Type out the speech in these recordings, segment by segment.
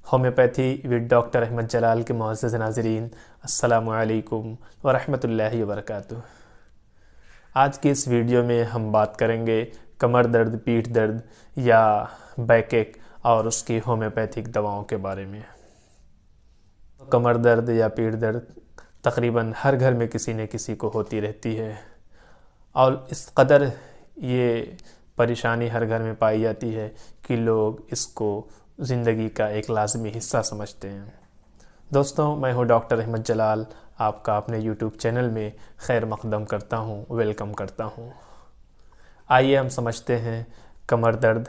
Homeopathy with doctor Ahmad जलाल के मुअज़्ज़ज़ नाज़रीन, अस्सलामु अलैकुम व रहमतुल्लाहि व बरकातुहू। आज की इस वीडियो में हम बात करेंगे कमर दर्द, पीठ दर्द या बैकएक और उसकी होम्योपैथिक दवाओं के बारे में। कमर दर्द या पीठ दर्द तकरीबन हर घर में किसी न किसी को होती रहती है और इस कदर ये परेशानी हर घर में पाई जाती है कि लोग इसको ज़िंदगी का एक लाज़मी हिस्सा समझते हैं। दोस्तों, मैं हूँ डॉक्टर अहमद जलाल, आपका अपने यूट्यूब चैनल में खैर मक़दम करता हूँ, वेलकम करता हूँ। आइए हम समझते हैं कमर दर्द,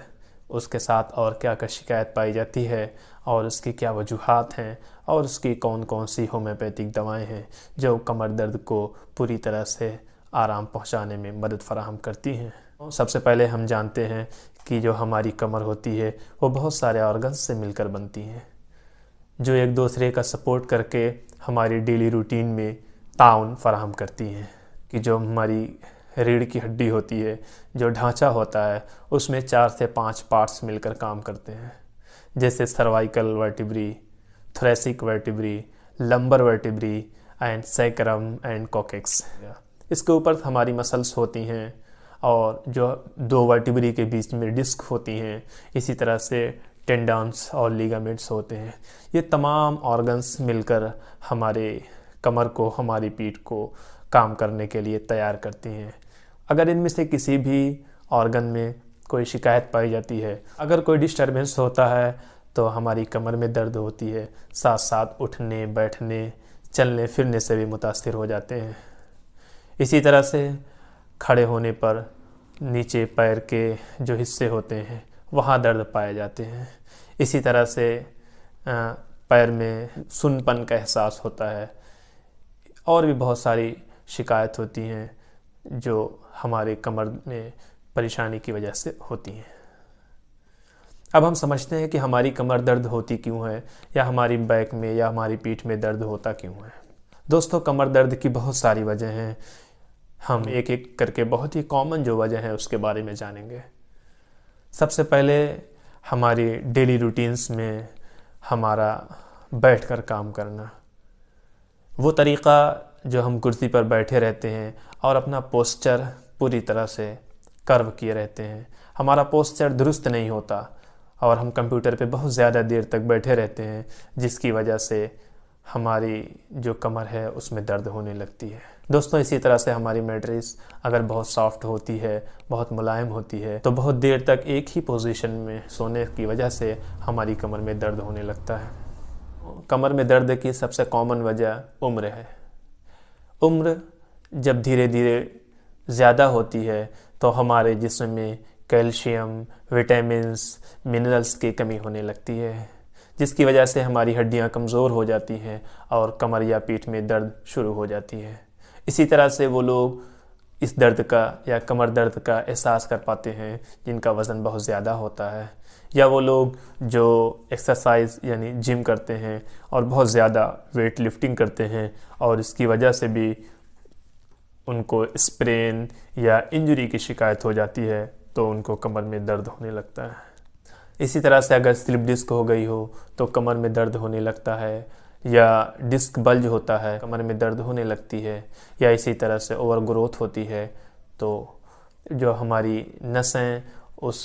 उसके साथ और क्या क्या शिकायत पाई जाती है और उसकी क्या वजूहात हैं और उसकी कौन कौन सी होम्योपैथिक दवाएं हैं जो कमर दर्द को पूरी तरह से आराम पहुंचाने में मदद फ़राहम करती हैं। सबसे पहले हम जानते हैं कि जो हमारी कमर होती है वो बहुत सारे ऑर्गन्स से मिलकर बनती हैं जो एक दूसरे का सपोर्ट करके हमारी डेली रूटीन में ताउन फराहम करती हैं। कि जो हमारी रीढ़ की हड्डी होती है, जो ढांचा होता है, उसमें 4 से 5 पार्ट्स मिलकर काम करते हैं, जैसे cervical vertebrae, thoracic vertebrae, lumbar vertebrae and sacrum and coccyx. इसके ऊपर हमारी मसल्स होती हैं और जो 2 वर्टिब्री के बीच में डिस्क होती हैं, इसी तरह से टेंडन्स और लिगामेंट्स होते हैं। ये तमाम ऑर्गन्स मिलकर हमारे कमर को, हमारी पीठ को काम करने के लिए तैयार करती हैं। अगर इनमें से किसी भी ऑर्गन में कोई शिकायत पाई जाती है, अगर कोई डिस्टर्बेंस होता है तो हमारी कमर में दर्द होती है, साथ साथ उठने, बैठने, चलने फिरने से भी मुतासिर हो जाते हैं। इसी तरह से खड़े होने पर नीचे पैर के जो हिस्से होते हैं वहाँ दर्द पाए जाते हैं। इसी तरह से पैर में सुन्नपन का एहसास होता है और भी बहुत सारी शिकायत होती हैं जो हमारे कमर में परेशानी की वजह से होती हैं। अब हम समझते हैं कि हमारी कमर दर्द होती क्यों है या हमारी बैक में या हमारी पीठ में दर्द होता क्यों है। दोस्तों, कमर दर्द की बहुत सारी वजह हैं। हम एक एक करके बहुत ही कॉमन जो वजह है उसके बारे में जानेंगे। सबसे पहले हमारी डेली रूटीन्स में हमारा बैठकर काम करना, वो तरीक़ा जो हम कुर्सी पर बैठे रहते हैं और अपना पोस्चर पूरी तरह से कर्व किए रहते हैं, हमारा पोस्चर दुरुस्त नहीं होता और हम कंप्यूटर पे बहुत ज़्यादा देर तक बैठे रहते हैं, जिसकी वजह से हमारी जो कमर है उसमें दर्द होने लगती है। दोस्तों, इसी तरह से हमारी मैट्रेस अगर बहुत सॉफ्ट होती है, बहुत मुलायम होती है, तो बहुत देर तक एक ही पोजीशन में सोने की वजह से हमारी कमर में दर्द होने लगता है। कमर में दर्द की सबसे कॉमन वजह उम्र है। उम्र जब धीरे धीरे ज़्यादा होती है तो हमारे जिस्म में कैल्शियम, विटामिन्स, मिनरल्स की कमी होने लगती है, जिसकी वजह से हमारी हड्डियां कमज़ोर हो जाती हैं और कमर या पीठ में दर्द शुरू हो जाती है। इसी तरह से वो लोग इस दर्द का या कमर दर्द का एहसास कर पाते हैं जिनका वज़न बहुत ज़्यादा होता है, या वो लोग जो एक्सरसाइज यानी जिम करते हैं और बहुत ज़्यादा वेट लिफ्टिंग करते हैं और इसकी वजह से भी उनको स्प्रेन या इंजरी की शिकायत हो जाती है, तो उनको कमर में दर्द होने लगता है। इसी तरह से अगर स्लिप डिस्क हो गई हो तो कमर में दर्द होने लगता है, या डिस्क बल्ज होता है, कमर में दर्द होने लगती है, या इसी तरह से ओवर ग्रोथ होती है तो जो हमारी नसें उस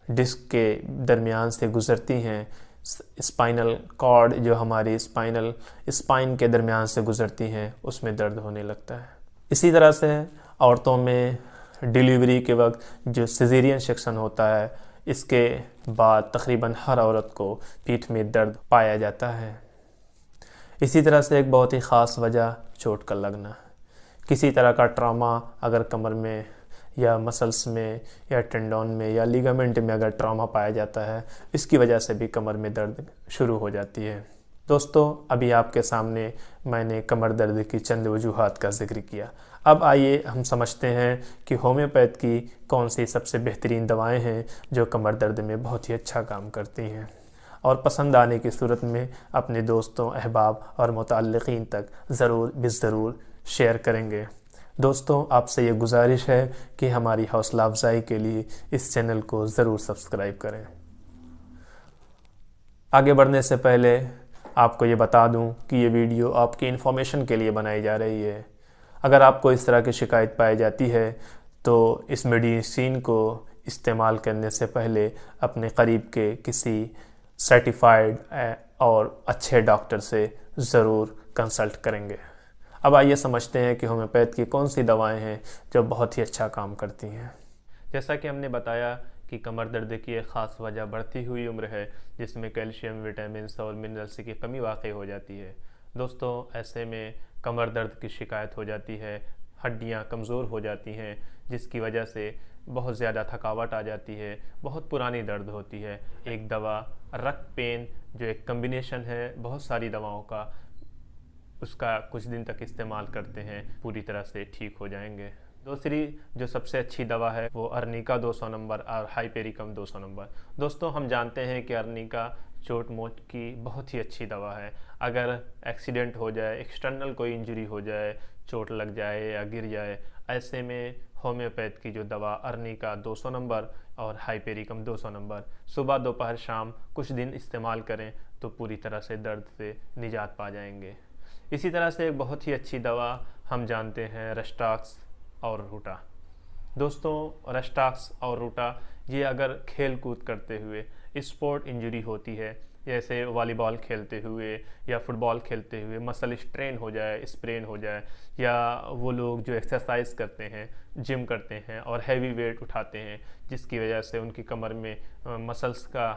डिस्क के दरमियान से गुज़रती हैं, स्पाइनल कॉर्ड जो हमारी स्पाइन के दरमियान से गुज़रती हैं, उसमें दर्द होने लगता है। इसी तरह से औरतों में डिलीवरी के वक्त जो सिजेरियन सेक्शन होता है, इसके बाद तकरीबन हर औरत को पीठ में दर्द पाया जाता है। इसी तरह से एक बहुत ही ख़ास वजह चोट का लगना। किसी तरह का ट्रॉमा अगर कमर में या मसल्स में या टेंडन में या लिगामेंट में अगर ट्रॉमा पाया जाता है, इसकी वजह से भी कमर में दर्द शुरू हो जाती है। दोस्तों, अभी आपके सामने मैंने कमर दर्द की चंद वजूहात का जिक्र किया। अब आइए हम समझते हैं कि होम्योपैथ की कौन सी सबसे बेहतरीन दवाएं हैं जो कमर दर्द में बहुत ही अच्छा काम करती हैं, और पसंद आने की सूरत में अपने दोस्तों, अहबाब और मुतअल्लिक़ीन तक ज़रूर शेयर करेंगे। दोस्तों, आपसे ये गुजारिश है कि हमारी हौसला अफजाई के लिए इस चैनल को ज़रूर सब्सक्राइब करें। आगे बढ़ने से पहले आपको ये बता दूं कि ये वीडियो आपकी इन्फॉर्मेशन के लिए बनाई जा रही है। अगर आपको इस तरह की शिकायत पाई जाती है तो इस मेडिसिन को इस्तेमाल करने से पहले अपने करीब के किसी सर्टिफाइड और अच्छे डॉक्टर से ज़रूर कंसल्ट करेंगे। अब आइए समझते हैं कि होम्योपैथ की कौन सी दवाएं हैं जो बहुत ही अच्छा काम करती हैं। जैसा कि हमने बताया कि कमर दर्द की एक ख़ास वजह बढ़ती हुई उम्र है, जिसमें कैल्शियम, विटामिन और मिनरल्स की कमी वाक़ई हो जाती है। दोस्तों, ऐसे में कमर दर्द की शिकायत हो जाती है, हड्डियां कमज़ोर हो जाती हैं, जिसकी वजह से बहुत ज़्यादा थकावट आ जाती है, बहुत पुरानी दर्द होती है। एक दवा रक्त पेन जो एक कम्बिनेशन है बहुत सारी दवाओं का, उसका कुछ दिन तक इस्तेमाल करते हैं, पूरी तरह से ठीक हो जाएंगे। दूसरी जो सबसे अच्छी दवा है वो अर्निका 200 नंबर और हाइपेरिकम 200 नंबर। दोस्तों, हम जानते हैं कि अर्निका चोट मोच की बहुत ही अच्छी दवा है। अगर एक्सीडेंट हो जाए, एक्सटर्नल कोई इंजरी हो जाए, चोट लग जाए या गिर जाए, ऐसे में होम्योपैथ की जो दवा अर्निका 200 नंबर और हाइपेरिकम 200 नंबर सुबह दोपहर शाम कुछ दिन इस्तेमाल करें तो पूरी तरह से दर्द से निजात पा जाएंगे। इसी तरह से एक बहुत ही अच्छी दवा हम जानते हैं रेस्टाक्स और रूटा। दोस्तों, रेस्टाक्स और रूटा ये अगर खेल कूद करते हुए स्पोर्ट इंजरी होती है, जैसे वॉलीबॉल खेलते हुए या फुटबॉल खेलते हुए मसल स्ट्रेन हो जाए, स्प्रेन हो जाए, या वो लोग जो एक्सरसाइज करते हैं, जिम करते हैं और हैवी वेट उठाते हैं, जिसकी वजह से उनकी कमर में मसल्स का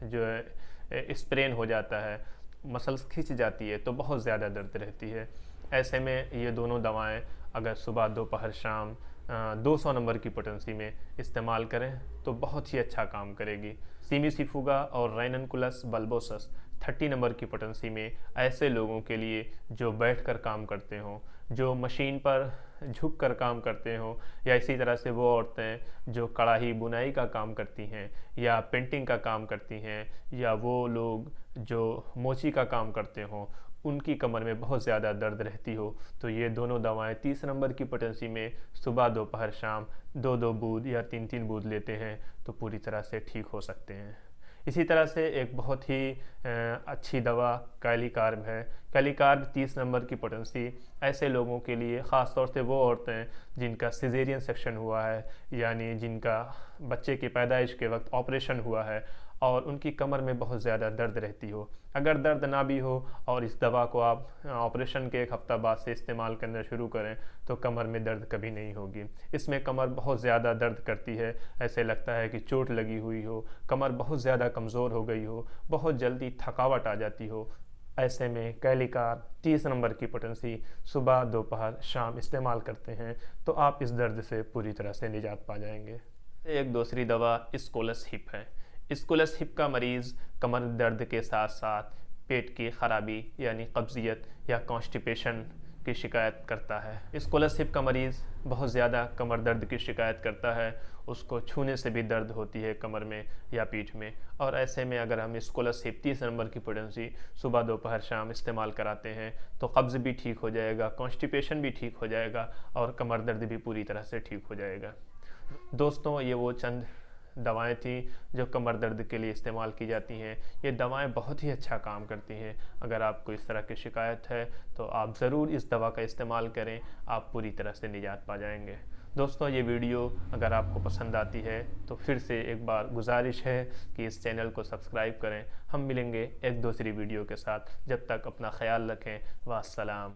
जो है स्प्रेन हो जाता है, मसल्स खिंच जाती है, तो बहुत ज़्यादा दर्द रहती है। ऐसे में ये दोनों दवाएं अगर सुबह दोपहर शाम 200 नंबर की पोटेंसी में इस्तेमाल करें तो बहुत ही अच्छा काम करेगी। सीमिसिफुगा और राइननकुलस बल्बोसस 30 नंबर की पोटेंसी में ऐसे लोगों के लिए जो बैठकर काम करते हों, जो मशीन पर झुक कर काम करते हों, या इसी तरह से वो औरतें जो कढ़ाई बुनाई का काम करती हैं या पेंटिंग का काम करती हैं, या वो लोग जो मोची का काम करते हों, उनकी कमर में बहुत ज़्यादा दर्द रहती हो, तो ये दोनों दवाएं 30 नंबर की पोटेंसी में सुबह दोपहर शाम 2-2 बूंद या 3-3 बूंद लेते हैं तो पूरी तरह से ठीक हो सकते हैं। इसी तरह से एक बहुत ही अच्छी दवा कैलिकार्ब है। कैलिकार्ब 30 नंबर की पोटेंसी ऐसे लोगों के लिए, ख़ास तौर से वो औरतें जिनका सिजेरियन सेक्शन हुआ है, यानी जिनका बच्चे की पैदाइश के वक्त ऑपरेशन हुआ है और उनकी कमर में बहुत ज़्यादा दर्द रहती हो। अगर दर्द ना भी हो और इस दवा को आप ऑपरेशन के एक हफ्ता बाद से इस्तेमाल करना शुरू करें तो कमर में दर्द कभी नहीं होगी। इसमें कमर बहुत ज़्यादा दर्द करती है, ऐसे लगता है कि चोट लगी हुई हो, कमर बहुत ज़्यादा कमज़ोर हो गई हो, बहुत जल्दी थकावट आ जाती हो। ऐसे में कैलिकार 30 नंबर की पोटेंसी सुबह दोपहर शाम इस्तेमाल करते हैं तो आप इस दर्द से पूरी तरह से निजात पा जाएंगे। एक दूसरी दवा स्कोलस हिप है। स्कोलस हिप का मरीज़ कमर दर्द के साथ साथ पेट की खराबी यानी कब्जियत या कॉन्स्टिपेशन की शिकायत करता है। स्कोलस हिप का मरीज़ बहुत ज़्यादा कमर दर्द की शिकायत करता है, उसको छूने से भी दर्द होती है कमर में या पीठ में, और ऐसे में अगर हम स्कोलस हिप 30 नंबर की पोटेंसी सुबह दोपहर शाम इस्तेमाल कराते हैं तो कब्ज़ भी ठीक हो जाएगा, कॉन्स्टिपेशन भी ठीक हो जाएगा और कमर दर्द भी पूरी तरह से ठीक हो जाएगा। दोस्तों, ये वो चंद दवाएं थी जो कमर दर्द के लिए इस्तेमाल की जाती हैं। ये दवाएं बहुत ही अच्छा काम करती हैं। अगर आपको इस तरह की शिकायत है तो आप ज़रूर इस दवा का इस्तेमाल करें, आप पूरी तरह से निजात पा जाएंगे। दोस्तों, ये वीडियो अगर आपको पसंद आती है तो फिर से एक बार गुजारिश है कि इस चैनल को सब्सक्राइब करें। हम मिलेंगे एक दूसरी वीडियो के साथ, जब तक अपना ख्याल रखें। वास्सलाम।